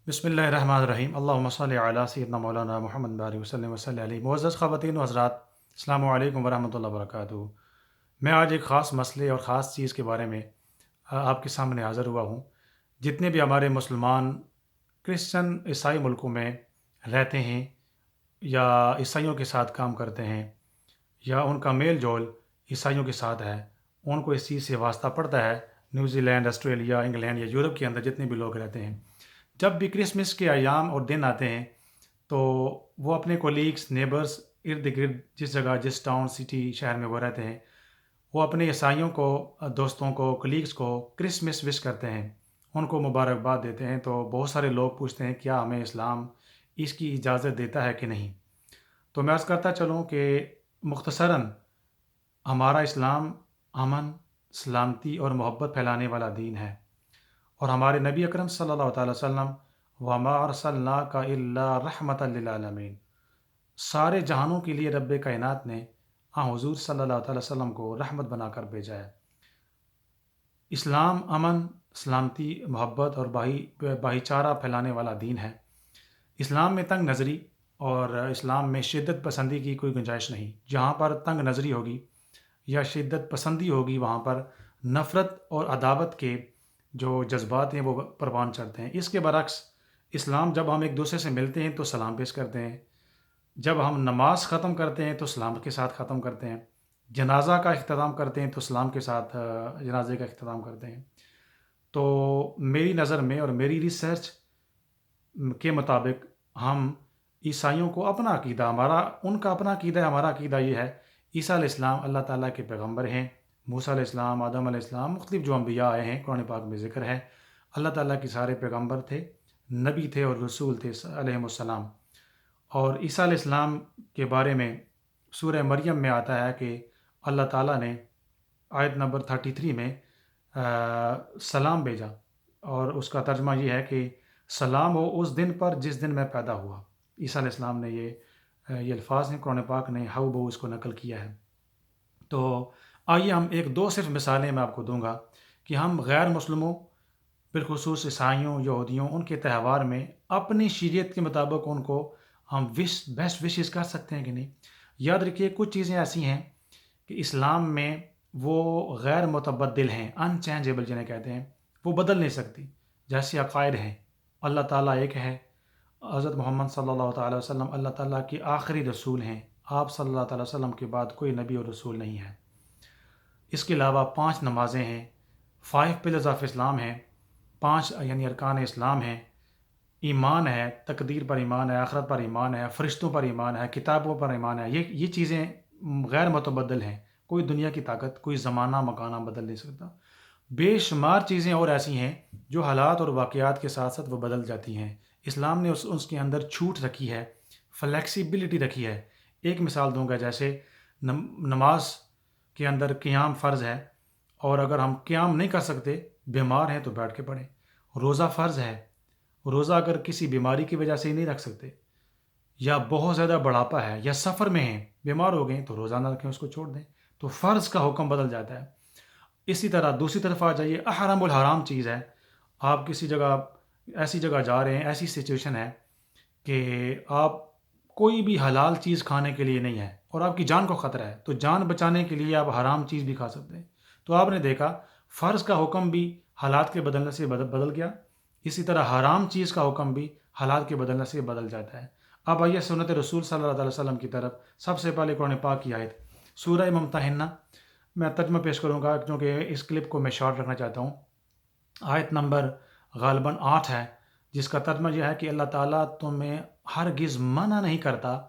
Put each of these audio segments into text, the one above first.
بسم اللہ الرحمن الرحیم اللہم صلی علی سیدنا مولانا محمد بارک وسلم وصلی علیہ معزز خواتین و حضرات، السلام علیکم ورحمۃ اللہ وبرکاتہ۔ میں آج ایک خاص مسئلے اور خاص چیز کے بارے میں آپ کے سامنے حاضر ہوا ہوں۔ جتنے بھی ہمارے مسلمان کرسچن عیسائی ملکوں میں رہتے ہیں یا عیسائیوں کے ساتھ کام کرتے ہیں یا ان کا میل جول عیسائیوں کے ساتھ ہے، ان کو اس چیز سے واسطہ پڑتا ہے۔ نیوزی لینڈ، آسٹریلیا، انگلینڈ یا یورپ کے اندر جتنے بھی لوگ رہتے ہیں، جب بھی کرسمس کے ایام اور دن آتے ہیں تو وہ اپنے کولیگس، نیبرز، ارد گرد جس جگہ، جس ٹاؤن، سٹی، شہر میں وہ رہتے ہیں، وہ اپنے عیسائیوں کو، دوستوں کو، کولیگس کو کرسمس وش کرتے ہیں، ان کو مبارکباد دیتے ہیں۔ تو بہت سارے لوگ پوچھتے ہیں کیا ہمیں اسلام اس کی اجازت دیتا ہے کہ نہیں؟ تو میں عرض کرتا چلوں کہ مختصراً ہمارا اسلام امن، سلامتی اور محبت پھیلانے والا دین ہے، اور ہمارے نبی اکرم صلی اللہ تعالی وسلم وما ارسلناک الا رحمۃ للعالمین، سارے جہانوں کے لیے رب کائنات نے حضور صلی اللہ تعالی وسلم کو رحمت بنا کر بھیجا ہے۔ اسلام امن، سلامتی، محبت اور بھائی چارہ پھیلانے والا دین ہے۔ اسلام میں تنگ نظری اور اسلام میں شدت پسندی کی کوئی گنجائش نہیں۔ جہاں پر تنگ نظری ہوگی یا شدت پسندی ہوگی، وہاں پر نفرت اور عداوت کے جو جذبات ہیں وہ پروان چڑھتے ہیں۔ اس کے برعکس اسلام، جب ہم ایک دوسرے سے ملتے ہیں تو سلام پیش کرتے ہیں، جب ہم نماز ختم کرتے ہیں تو سلام کے ساتھ ختم کرتے ہیں، جنازہ کا اختتام کرتے ہیں تو سلام کے ساتھ جنازے کا اختتام کرتے ہیں۔ تو میری نظر میں اور میری ریسرچ کے مطابق ہم عیسائیوں کو اپنا عقیدہ، ان کا اپنا عقیدہ ہے، ہمارا عقیدہ یہ ہے، عیسیٰ علیہ السلام اللہ تعالیٰ کے پیغمبر ہیں۔ موسیٰ علیہ السلام، آدم علیہ السلام، مختلف جو انبیاء آئے ہیں قرآن پاک میں ذکر ہے، اللہ تعالیٰ کے سارے پیغمبر تھے، نبی تھے اور رسول تھے علیہم السلام۔ اور عیسیٰ علیہ السلام کے بارے میں سورہ مریم میں آتا ہے کہ اللہ تعالیٰ نے آیت نمبر 33 میں سلام بھیجا، اور اس کا ترجمہ یہ ہے کہ سلام ہو اس دن پر جس دن میں پیدا ہوا۔ عیسیٰ علیہ السلام نے یہ الفاظ ہیں، قرآن پاک نے ہو بہو اس کو نقل کیا ہے۔ تو آئیے ہم ایک دو صرف مثالیں میں آپ کو دوں گا کہ ہم غیر مسلموں، بالخصوص عیسائیوں، یہودیوں، ان کے تہوار میں اپنی شریعت کے مطابق ان کو ہم بیسٹ وشز کر سکتے ہیں کہ نہیں۔ یاد رکھیے کچھ چیزیں ایسی ہیں کہ اسلام میں وہ غیر متبدل ہیں، ان چینجیبل جنہیں کہتے ہیں، وہ بدل نہیں سکتی۔ جیسے عقائد ہیں، اللہ تعالیٰ ایک ہے، حضرت محمد صلی اللہ تعالیٰ وسلم اللہ تعالیٰ کے آخری رسول ہیں، آپ صلی اللہ تعالیٰ وسلم کے بعد کوئی نبی اور رسول نہیں ہے۔ اس کے علاوہ 5 نمازیں ہیں، 5 پلرز آف اسلام ہیں، 5 یعنی ارکان اسلام ہیں، ایمان ہے، تقدیر پر ایمان ہے، آخرت پر ایمان ہے، فرشتوں پر ایمان ہے، کتابوں پر ایمان ہے۔ یہ چیزیں غیر متبدل ہیں، کوئی دنیا کی طاقت، کوئی زمانہ مکانہ بدل نہیں سکتا۔ بے شمار چیزیں اور ایسی ہیں جو حالات اور واقعات کے ساتھ ساتھ وہ بدل جاتی ہیں۔ اسلام نے اس کے اندر چھوٹ رکھی ہے، فلیکسیبلٹی رکھی ہے۔ ایک مثال دوں گا، جیسے نماز کے اندر قیام فرض ہے، اور اگر ہم قیام نہیں کر سکتے، بیمار ہیں، تو بیٹھ کے پڑھیں۔ روزہ فرض ہے، روزہ اگر کسی بیماری کی وجہ سے ہی نہیں رکھ سکتے، یا بہت زیادہ بڑھاپا ہے، یا سفر میں ہیں، بیمار ہو گئے، تو روزہ نہ رکھیں، اس کو چھوڑ دیں، تو فرض کا حکم بدل جاتا ہے۔ اسی طرح دوسری طرف آ جائیے، احرام الحرام چیز ہے، آپ کسی جگہ، ایسی جگہ جا رہے ہیں، ایسی سچویشن ہے کہ آپ کوئی بھی حلال چیز کھانے کے لیے نہیں ہے اور آپ کی جان کو خطرہ ہے، تو جان بچانے کے لیے آپ حرام چیز بھی کھا سکتے ہیں۔ تو آپ نے دیکھا فرض کا حکم بھی حالات کے بدلنے سے بدل گیا، اسی طرح حرام چیز کا حکم بھی حالات کے بدلنے سے بدل جاتا ہے۔ اب آئیے سنت رسول صلی اللہ علیہ وسلم کی طرف۔ سب سے پہلے قرآن پاک کی آیت سورہ ممتحنہ، میں ترجمہ پیش کروں گا کیونکہ اس کلپ کو میں شارٹ رکھنا چاہتا ہوں۔ آیت نمبر غالباً 8 ہے، جس کا ترجمہ یہ ہے کہ اللہ تعالیٰ تمہیں ہرگز منع نہیں کرتا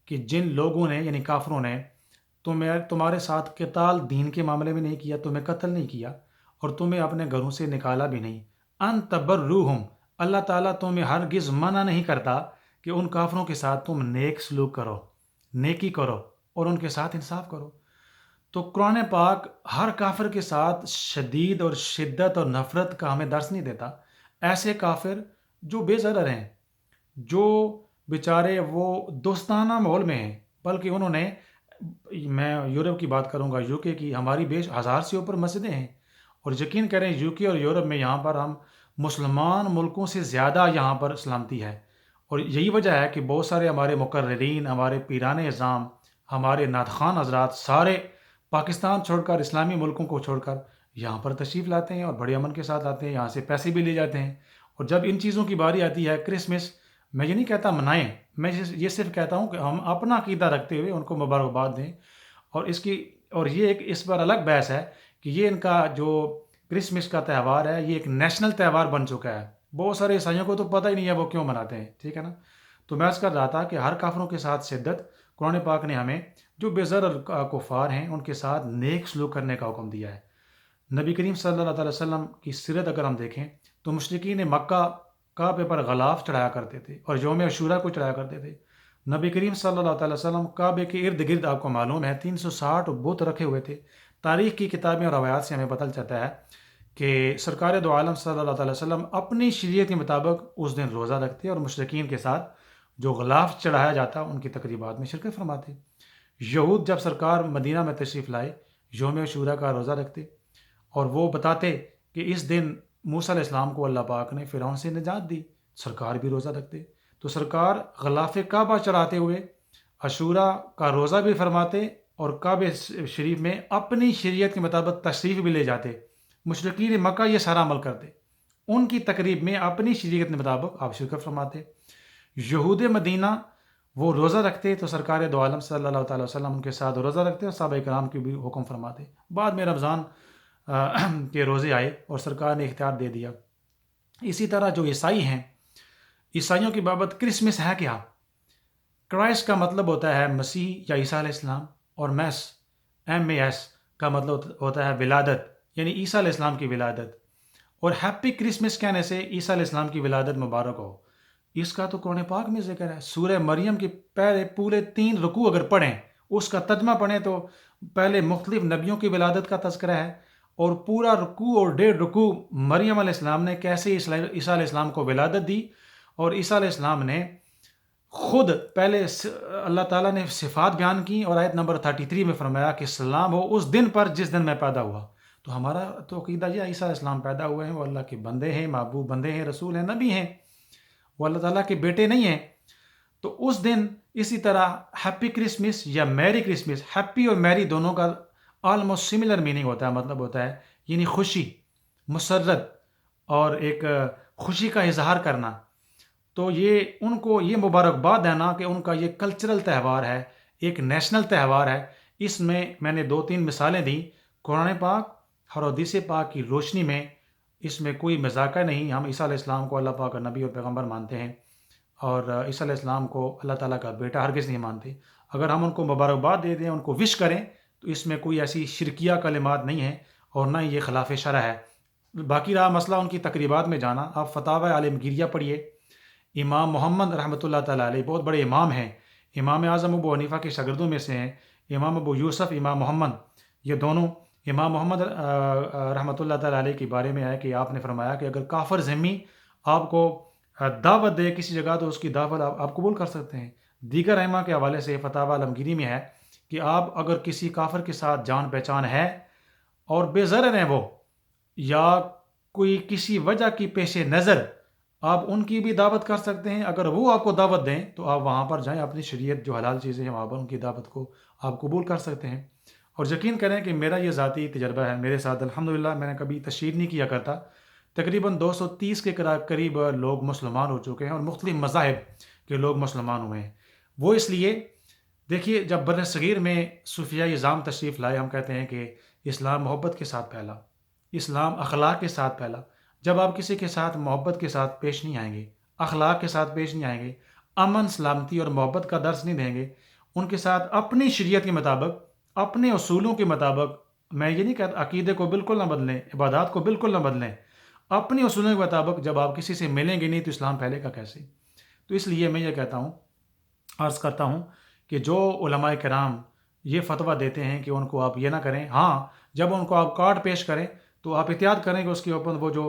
کہ جن لوگوں نے یعنی کافروں نے تمہارے ساتھ قتال دین کے معاملے میں نہیں کیا، تمہیں قتل نہیں کیا اور تمہیں اپنے گھروں سے نکالا بھی نہیں، ان تبروہم، اللہ تعالیٰ تمہیں ہرگز منع نہیں کرتا کہ ان کافروں کے ساتھ تم نیک سلوک کرو، نیکی کرو اور ان کے ساتھ انصاف کرو۔ تو قرآن پاک ہر کافر کے ساتھ شدید اور شدت اور نفرت کا ہمیں درس نہیں دیتا۔ ایسے کافر جو بے ضرر ہیں، جو بیچارے وہ دوستانہ ماحول میں ہیں، بلکہ انہوں نے، میں یورپ کی بات کروں گا، UK کی، ہماری 1000 سے اوپر مسجدیں ہیں، اور یقین کریں UK اور یورپ میں یہاں پر ہم مسلمان ملکوں سے زیادہ یہاں پر سلامتی ہے، اور یہی وجہ ہے کہ بہت سارے ہمارے مقررین، ہمارے پیران اعظام، ہمارے نعت خوان حضرات سارے پاکستان چھوڑ کر، اسلامی ملکوں کو چھوڑ کر یہاں پر تشریف لاتے ہیں اور بڑے امن کے ساتھ آتے ہیں، یہاں سے پیسے بھی لے جاتے ہیں۔ اور جب ان چیزوں کی باری آتی ہے، کرسمس، میں یہ نہیں کہتا منائیں، میں یہ صرف کہتا ہوں کہ ہم اپنا عقیدہ رکھتے ہوئے ان کو مبارکباد دیں۔ اور یہ ایک اس پر الگ بحث ہے کہ یہ ان کا جو کرسمس کا تہوار ہے، یہ ایک نیشنل تہوار بن چکا ہے۔ بہت سارے عیسائیوں کو تو پتہ ہی نہیں ہے وہ کیوں مناتے ہیں، ٹھیک ہے نا؟ تو میں عرض کر رہا تھا کہ ہر کافروں کے ساتھ شدت، قرآن پاک نے ہمیں جو بے ضرر کفار ہیں ان کے ساتھ نیک سلوک کرنے کا حکم دیا ہے۔ نبی کریم صلی اللہ علیہ وسلم کی سیرت اگر ہم دیکھیں تو مشرکین مکہ کعبے پر غلاف چڑھایا کرتے تھے اور یوم عاشورہ کو چڑھایا کرتے تھے۔ نبی کریم صلی اللہ علیہ وسلم کعبے کے ارد گرد، آپ کو معلوم ہے، 360 بت رکھے ہوئے تھے۔ تاریخ کی کتابیں اور روایات سے ہمیں پتہ چلتا ہے کہ سرکار دو عالم صلی اللہ علیہ وسلم اپنی شریعت کے مطابق اس دن روزہ رکھتے اور مشرکین کے ساتھ جو غلاف چڑھایا جاتا ان کی تقریبات میں شرکت فرماتے۔ یہود جب سرکار مدینہ میں تشریف لائے، یوم عاشورہ کا روزہ رکھتے اور وہ بتاتے کہ اس دن موسیٰ علیہ السلام کو اللہ پاک نے فرعون سے نجات دی، سرکار بھی روزہ رکھتے۔ تو سرکار غلاف کعبہ چڑھاتے ہوئے عاشورہ کا روزہ بھی فرماتے اور کعبہ شریف میں اپنی شریعت کے مطابق تشریف بھی لے جاتے۔ مشرکین مکہ یہ سارا عمل کرتے، ان کی تقریب میں اپنی شریعت کے مطابق آپ شرکت فرماتے۔ یہود مدینہ وہ روزہ رکھتے تو سرکار دو عالم صلی اللہ تعالی وسلم ان کے ساتھ روزہ رکھتے اور صحابہ کرام کی بھی حکم فرماتے۔ بعد میں رمضان کے روزے آئے اور سرکار نے اختیار دے دیا۔ اسی طرح جو عیسائی ہیں، عیسائیوں کی بابت کرسمس ہے کیا؟ کرائسٹ کا مطلب ہوتا ہے مسیح یا عیسیٰ علیہ السلام، اور MS کا مطلب ہوتا ہے ولادت، یعنی عیسیٰ علیہ السلام کی ولادت۔ اور ہیپی کرسمس کہنے سے عیسیٰ علیہ السلام کی ولادت مبارک ہو، اس کا تو قرآن پاک میں ذکر ہے۔ سورہ مریم کے پورے 3 رکوع اگر پڑھیں، اس کا ترجمہ پڑھیں تو پہلے مختلف نبیوں کی ولادت کا تذکرہ ہے، اور پورا رکوع اور 1.5 رکوع مریم علیہ السلام نے کیسے عیسیٰ علیہ السلام کو ولادت دی، اور عیسیٰ علیہ السلام نے خود پہلے اللہ تعالیٰ نے صفات بیان کی، اور آیت نمبر 33 میں فرمایا کہ سلام ہو اس دن پر جس دن میں پیدا ہوا۔ تو ہمارا تو عقیدہ یہ عیسیٰ علیہ السلام پیدا ہوئے ہیں، وہ اللہ کے بندے ہیں، محبوب بندے ہیں، رسول ہیں، نبی ہیں، وہ اللہ تعالیٰ کے بیٹے نہیں ہیں۔ تو اس دن اسی طرح ہیپی کرسمس یا میری کرسمس، ہیپی اور میری دونوں کا آلموسٹ سملر میننگ ہوتا ہے، مطلب ہوتا ہے یعنی خوشی، مسرت اور ایک خوشی کا اظہار کرنا۔ تو یہ ان کو یہ مبارکباد دینا کہ ان کا یہ کلچرل تہوار ہے، ایک نیشنل تہوار ہے۔ اس میں نے 2-3 مثالیں دیں قرآن پاک اور حدیث پاک کی روشنی میں، اس میں کوئی مذاقہ نہیں۔ ہم عیسیٰ علیہ السلام کو اللہ پاک کا نبی اور پیغمبر مانتے ہیں، اور عیسیٰ علیہ السلام کو اللہ تعالیٰ کا بیٹا ہرگز نہیں مانتے۔ اگر ہم ان کو مبارکباد دے دیں، ان کو وش کریں، تو اس میں کوئی ایسی شرکیہ کلمات نہیں ہیں اور نہ یہ خلاف شرع ہے۔ باقی رہا مسئلہ ان کی تقریبات میں جانا، آپ فتاوی عالمگیریہ پڑھیے۔ امام محمد رحمۃ اللہ تعالیٰ علیہ بہت بڑے امام ہیں، امام اعظم ابو حنیفہ کے شاگردوں میں سے ہیں، امام ابو یوسف، امام محمد، یہ دونوں۔ امام محمد رحمۃ اللہ تعالیٰ علیہ کے بارے میں ہے کہ آپ نے فرمایا کہ اگر کافر ذمی آپ کو دعوت دے کسی جگہ تو اس کی دعوت آپ قبول کر سکتے ہیں۔ دیگر ائمہ کے حوالے سے فتاوی عالمگیری میں ہے کہ آپ اگر کسی کافر کے ساتھ جان پہچان ہے اور بے ضرر ہیں وہ، یا کوئی کسی وجہ کی پیش نظر، آپ ان کی بھی دعوت کر سکتے ہیں۔ اگر وہ آپ کو دعوت دیں تو آپ وہاں پر جائیں، اپنی شریعت جو حلال چیزیں ہیں وہاں پر ان کی دعوت کو آپ قبول کر سکتے ہیں۔ اور یقین کریں کہ میرا یہ ذاتی تجربہ ہے، میرے ساتھ الحمدللہ میں نے کبھی تشہیر نہیں کیا کرتا، تقریباً 230 کے قریب لوگ مسلمان ہو چکے ہیں، اور مختلف مذاہب کے لوگ مسلمان ہوئے ہیں۔ وہ اس لیے دیکھیے، جب بر صغیر میں صوفیہ اعظام تشریف لائے، ہم کہتے ہیں کہ اسلام محبت کے ساتھ پھیلا، اسلام اخلاق کے ساتھ پھیلا۔ جب آپ کسی کے ساتھ محبت کے ساتھ پیش نہیں آئیں گے، اخلاق کے ساتھ پیش نہیں آئیں گے، امن، سلامتی اور محبت کا درس نہیں دیں گے، ان کے ساتھ اپنی شریعت کے مطابق، اپنے اصولوں کے مطابق، میں یہ نہیں کہتا عقیدے کو بالکل نہ بدلیں، عبادات کو بالکل نہ بدلیں، اپنی اصولوں کے مطابق جب آپ کسی سے ملیں گے نہیں تو اسلام پھیلے گا کیسے؟ تو اس لیے میں یہ کہتا ہوں، عرض کرتا ہوں کہ جو علماء کرام یہ فتویٰ دیتے ہیں کہ ان کو آپ یہ نہ کریں، ہاں جب ان کو آپ کارڈ پیش کریں تو آپ احتیاط کریں کہ اس کے اوپر وہ جو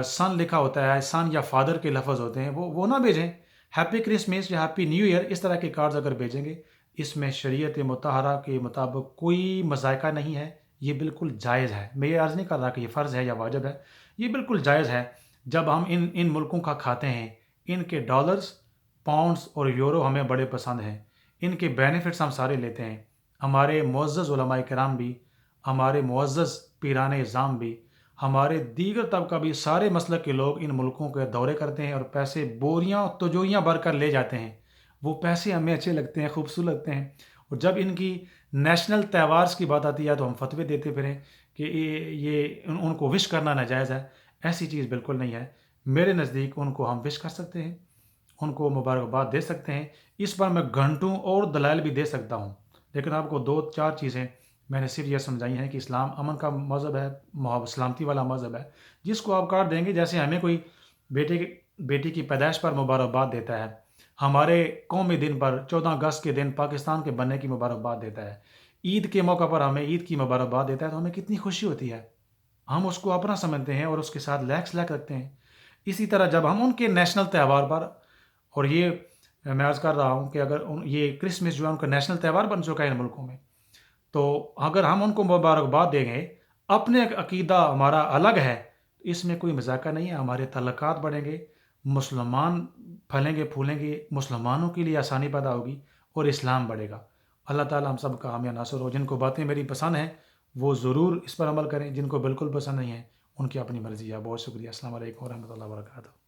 سن لکھا ہوتا ہے، سن یا فادر کے لفظ ہوتے ہیں، وہ نہ بھیجیں۔ ہیپی کرسمس یا ہیپی نیو ایئر اس طرح کے کارڈز اگر بھیجیں گے، اس میں شریعت مطہرہ کے مطابق کوئی مذائقہ نہیں ہے، یہ بالکل جائز ہے۔ میں یہ عرض نہیں کر رہا کہ یہ فرض ہے یا واجب ہے، یہ بالکل جائز ہے۔ جب ہم ان ملکوں کا کھاتے ہیں، ان کے ڈالرز، پاؤنڈز اور یورو ہمیں بڑے پسند ہیں، ان کے بینیفٹس ہم سارے لیتے ہیں۔ ہمارے معزز علماء کرام بھی، ہمارے معزز پیران اعظام بھی، ہمارے دیگر طبقہ بھی، سارے مسلک کے لوگ ان ملکوں کے دورے کرتے ہیں اور پیسے بوریاں تجوریاں بھر کر لے جاتے ہیں۔ وہ پیسے ہمیں اچھے لگتے ہیں، خوبصورت لگتے ہیں، اور جب ان کی نیشنل تہوارز کی بات آتی ہے تو ہم فتوے دیتے پھریں کہ یہ ان کو وش کرنا ناجائز ہے۔ ایسی چیز بالکل نہیں ہے۔ میرے نزدیک ان کو ہم وش کر سکتے ہیں، ان کو مبارکباد دے سکتے ہیں۔ اس پر میں گھنٹوں اور دلائل بھی دے سکتا ہوں، لیکن آپ کو 2-4 چیزیں میں نے صرف یہ سمجھائی ہیں کہ اسلام امن کا مذہب ہے، سلامتی والا مذہب ہے، جس کو آپ کاٹ دیں گے جیسے ہمیں کوئی بیٹی کی پیدائش پر مبارکباد دیتا ہے، ہمارے قومی دن پر 14 اگست کے دن پاکستان کے بننے کی مبارکباد دیتا ہے، عید کے موقع پر ہمیں عید کی مبارکباد دیتا ہے، تو ہمیں کتنی خوشی ہوتی ہے۔ ہم اس کو اپنا سمجھتے ہیں اور اس کے ساتھ لیکس لیک رکھتے ہیں۔ اسی طرح جب ہم ان کے نیشنل تہوار پر، اور یہ میں عرض کر رہا ہوں کہ اگر یہ کرسمس جو ہے ان کا نیشنل تہوار بن چکا ہے ان ملکوں میں، تو اگر ہم ان کو مبارکباد دیں گے، اپنے عقیدہ ہمارا الگ ہے، اس میں کوئی مذاقہ نہیں ہے، ہمارے تعلقات بڑھیں گے، مسلمان پھلیں گے پھولیں گے، مسلمانوں کے لیے آسانی پیدا ہوگی اور اسلام بڑھے گا۔ اللہ تعالیٰ ہم سب کا حامی ناصر ہو۔ جن کو باتیں میری پسند ہیں وہ ضرور اس پر عمل کریں، جن کو بالکل پسند نہیں ہے ان کی اپنی مرضی ہے۔ بہت شکریہ۔ السلام علیکم ورحمۃ اللہ وبرکاتہ۔